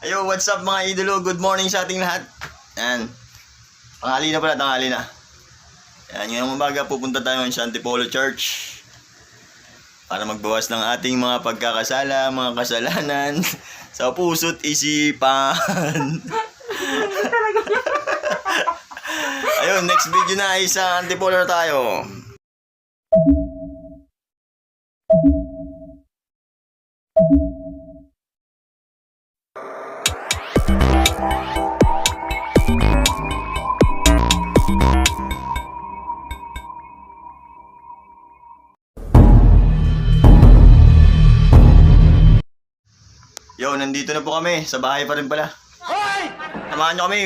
Ayo, what's up mga idolo? Good morning sa ating lahat. Yan. Tanghali na pala, tanghali na. Yan, ngayong umaga pupunta tayo sa Antipolo Church para magbawas ng ating mga pagkakasala, mga kasalanan sa puso't isipan. Ayun, next video na ay sa Antipolo na tayo. Yo, nandito na po kami. Sa bahay pa rin pala. Hoy! Samahan nyo kami.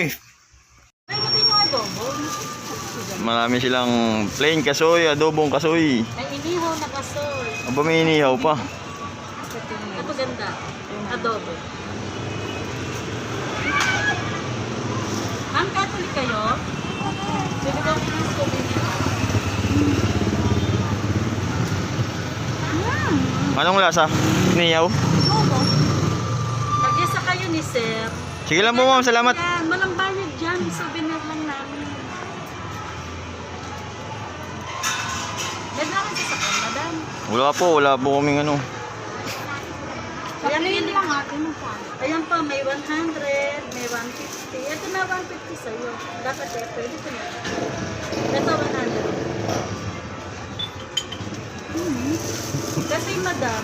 Marami silang plain kasoy, adobong kasoy. May inihaw na kasoy. Aba, may inihaw pa. Ito maganda. Adobo. Ang Catholic kayo? Pwede ka please ko din. Anong lasa? Inihaw? Adobo. Pag-isa kayo ni Sir. Sige lang po ma'am, salamat. Walang bayad dyan. Souvenir lang namin. Ganda ka sa sakon, madam. Wala po kaming ano. Ayan lang atin mo pa. Ayan pa, may 100, may 150. Ito na 150 sa'yo. Dapat eh, pwede ko na. Ito 100. Kasi madam,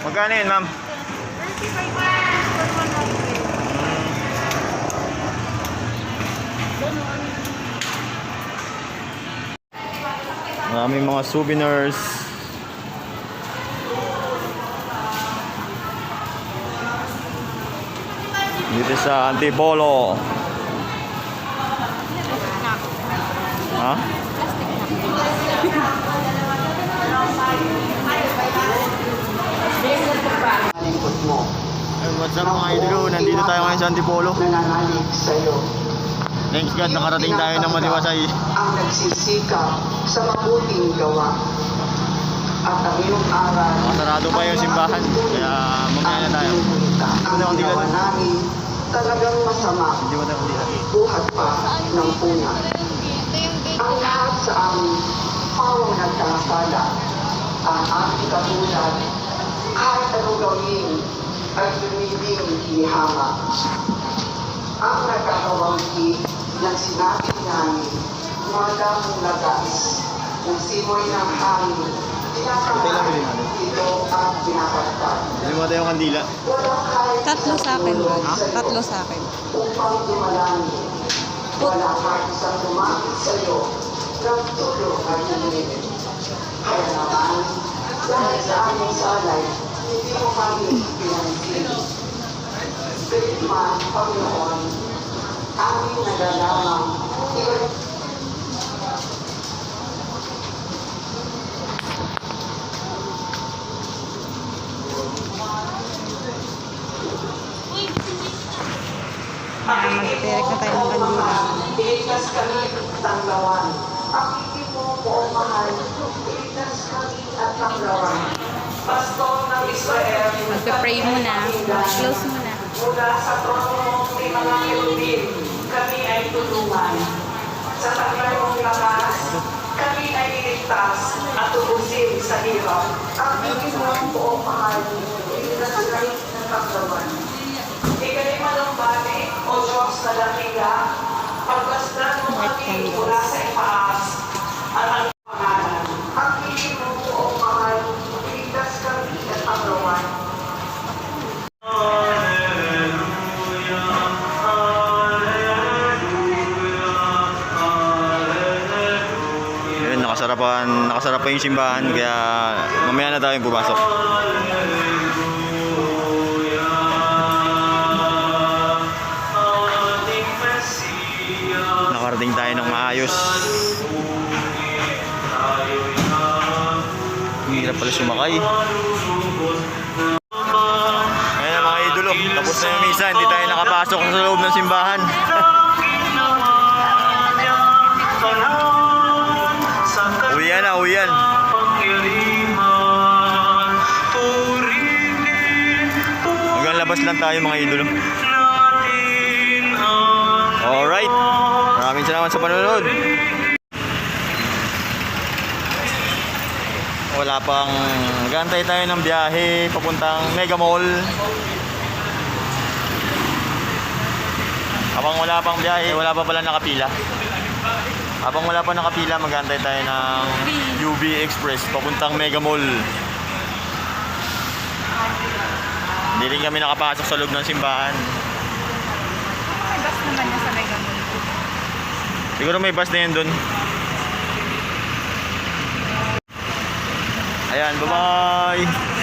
Magkano yun ma'am? 35. Maraming mga souvenirs. Dito sa Antipolo. Ha? What's up mga idolo? Nandito tayo ngayon sa Antipolo. Nananalig sa'yo. Thanks God, nakarating tayo ng maliwasay. Ang nagsisikap sa mabuting gawa. At ang iyong aral. Nakasarado pa yung simbahan. Kaya mamaya na tayo. Ang ginawa namin talagang masama. Hindi mo tayo kandila. Buhat pa ng puna. Ang lahat sa amin, pawang nagkakasala. Ang aming katulad, kahit anong gawin, ay lumibing ihama. Ang nagkakawangki ng sinabi namin, wala mong lagas, ng simoy ng hangin, pinakalaan ito ang pinapagpag. Hindi mo tayo kandila. Walang kahit Tatlo sa akin. Tatlo sa akin. upang dumalangin. Wala kahit isang lumapit sa'yo, nagtulong at lumilin. Kaya naman, dahil sa aming salay, hindi mo kami pinansin. Gayun man, Panginoon, aming nagalamang iyon. Magpipirik na tayo ng kandila. Iligtas kami at tanglawan. Pakikin mo po, mahal. Iligtas kami at tanglawan. Pastor ng Israel, Magpe-pray muna. Close muna. mula sa trono ni mga kerubin, kami ay tulungan. Sa taglay mong lakas, kami ay iligtas at tubusin sa hirap. Ang Panginoon po, mahal. Iligtas kami ng tanglawan. Ika'y malumbani, O Diyos na dakila, paglasdan mo kami mula sa itaas, at ang pangalan. Ang piling mo po, O mahal, iligtas kami at panglawan. Yun, nakasarapan yung simbahan. Kaya mamaya na tayo pumasok. Nakarating tayo ng maayos. Hirap pala sumakay. Ayan mga idolo, tapos na yung misa, hindi tayo nakapasok sa loob ng simbahan. Uwian na, uwian. Hanggang labas lang tayo mga idolo. Alright. Maraming salamat sa panonood. Wala pang gantay tayo ng biyahe papuntang Mega Mall. Habang wala pang biyahe, wala pa pala nakapila. Habang wala pa nakapila, magantay tayo ng UB Express papuntang Mega Mall. Hindi rin kami nakapasok sa loob ng simbahan. May bus naman yan sa Mega Mall. Siguro may bus na yan dun. Ayan, bye-bye!